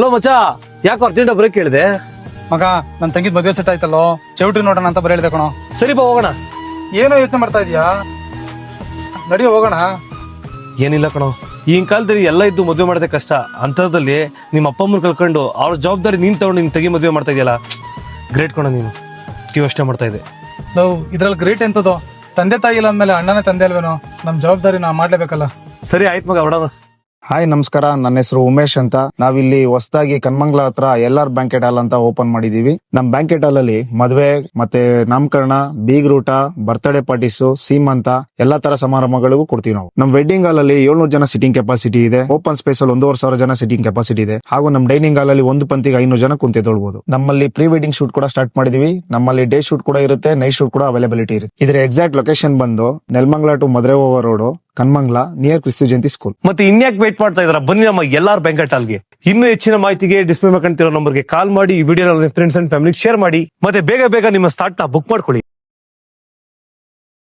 Low ಮಚ್ಚಾ, ಯಾಕೋ urgent break ಕೇಳಿದೆ? ಮಗ ನನ್ ತಂಗಿದ್ ಮದ್ವೆ ಸೆಟ್ ಆಯ್ತಲ್ಲೋ, ಚೌಟ್ರಿ ನೋಡೋಣ ಅಂತ ಬರೀ ಹೇಳಿದೆ ಕಣೋ. ಸರಿ ಬಾ ಹೋಗೋಣ. ಏನೋ ಯೋಚನೆ ಮಾಡ್ತಾ ಇದೀಯಾ? ನಡಿ ಹೋಗೋಣ. ಏನಿಲ್ಲ ಕಣೋ, ಈಗಿನ ಕಾಲದಲ್ಲಿ ಎಲ್ಲ ಇದ್ದು ಮದುವೆ ಮಾಡೋದೇ ಕಷ್ಟ. ಅಂತರದಲ್ಲಿ ನಿಮ್ಮ ಅಪ್ಪ ಅಮ್ಮನ ಕಳ್ಕೊಂಡು ಅವ್ರ ಜವಾಬ್ದಾರಿ ನೀನ್ ತಗೊಂಡು ನಿನ್ ತೆಗಿ ಮದುವೆ ಮಾಡ್ತಾ ಇದೆಯಲ್ಲ, ಗ್ರೇಟ್ ಕಣೋ ನೀನು. ಯೋಚನೆ ಮಾಡ್ತಾ ಇದೆ. ಲವ್, ಇದ್ರಲ್ಲಿ ಗ್ರೇಟ್ ಎಂತದೋ, ತಂದೆ ತಾಯಿ ಇಲ್ಲ ಅಂದ್ಮೇಲೆ ಅಣ್ಣನೇ ತಂದೆ ಅಲ್ವೇನೋ, ನಮ್ ಜವಾಬ್ದಾರಿ ನಾ ಮಾಡ್ಲೇಬೇಕಲ್ಲ. ಸರಿ ಆಯ್ತು ಮಗ, ಹೊಡೋಣ. ಹಾಯ್ ನಮಸ್ಕಾರ, ನನ್ನ ಹೆಸರು ಉಮೇಶ್ ಅಂತ. ನಾವಿಲ್ಲಿ ಹೊಸದಾಗಿ ಕನ್ಮಂಗ್ಲ ಹತ್ರ LR ಬ್ಯಾಂಕೆಟ್ ಹಾಲ್ ಅಂತ ಓಪನ್ ಮಾಡಿದೀವಿ. ನಮ್ ಬ್ಯಾಂಕೆಟ್ ಹಾಲ್ ಅಲ್ಲಿ ಮದ್ವೆ ಮತ್ತೆ ನಾಮಕರಣ, ಬೀಗ್ರೂಟ, ಬರ್ತ್ಡೇ ಪಾರ್ಟೀಸ್, ಸೀಮಂತ ಎಲ್ಲಾ ತರ ಸಮಾರಂಭಗಳಿಗೂ ಕೊಡ್ತೀವಿ ನಾವು. ನಮ್ ವೆಡ್ಡಿಂಗ್ ಹಾಲ್ ಅಲ್ಲಿ 700 ಜನ ಸಿಟಿಂಗ್ ಕೆಪಾಸಿಟಿ ಇದೆ. ಓಪನ್ ಸ್ಪೇಸ್ ಅಲ್ಲಿ 1,500 ಜನ ಸಿಟಿಂಗ್ ಕೆಪಾಸಿಟಿ ಇದೆ. ಹಾಗೂ ನಮ್ ಡೈನಿಂಗ್ ಹಾಲ್ ಅಲ್ಲಿ ಒಂದು ಪಂತಿಗೆ 500 ಜನ ಕುಂತಿದ್ದೊಳ್ಬಹುದು. ನಮ್ಮಲ್ಲಿ ಪ್ರೀ ವೆಡ್ಡಿಂಗ್ ಶೂಟ್ ಕೂಡ ಸ್ಟಾರ್ಟ್ ಮಾಡಿದೀವಿ. ನಮ್ಮಲ್ಲಿ ಡೇ ಶೂಟ್ ಕೂಡ ಇರುತ್ತೆ, ನೈಟ್ ಶೂಟ್ ಕೂಡ ಅವೈಲೇಬಿಲಿಟಿ ಇರುತ್ತೆ. ಇದರ ಎಕ್ಸಾಕ್ಟ್ ಲೊಕೇಶನ್ ಬಂದು ನೆಲಮಂಗಲ ಟು ಮಧುರೈವಾವ road, Kanmangala, near Kristu Jayanti school. ಮತ್ತೆ ಇನ್ಯಾಕ್ ವೇಟ್ ಮಾಡ್ತಾ ಇದಾರ? ಬನ್ನಿ ನಮ್ಮ LR ಬ್ಯಾಂಕೆಟ್ ಹಾಲ್ಗೆ. ಇನ್ನೂ ಹೆಚ್ಚಿನ ಮಾಹಿತಿಗೆ ಡಿಸ್ಪ್ಲೇ ಮೇಲೆ ಕಾಣ್ತಿರೋ ನಂಬರ್ಗೆ ಕಾಲ್ ಮಾಡಿ, ಈ video friends and family share ಮಾಡಿ, ಮತ್ತೆ ಬೇಗ ಬೇಗ ನಿಮ್ಮ ಸ್ಟಾರ್ಟ್ ನ ಬುಕ್ ಮಾಡ್ಕೊಳ್ಳಿ.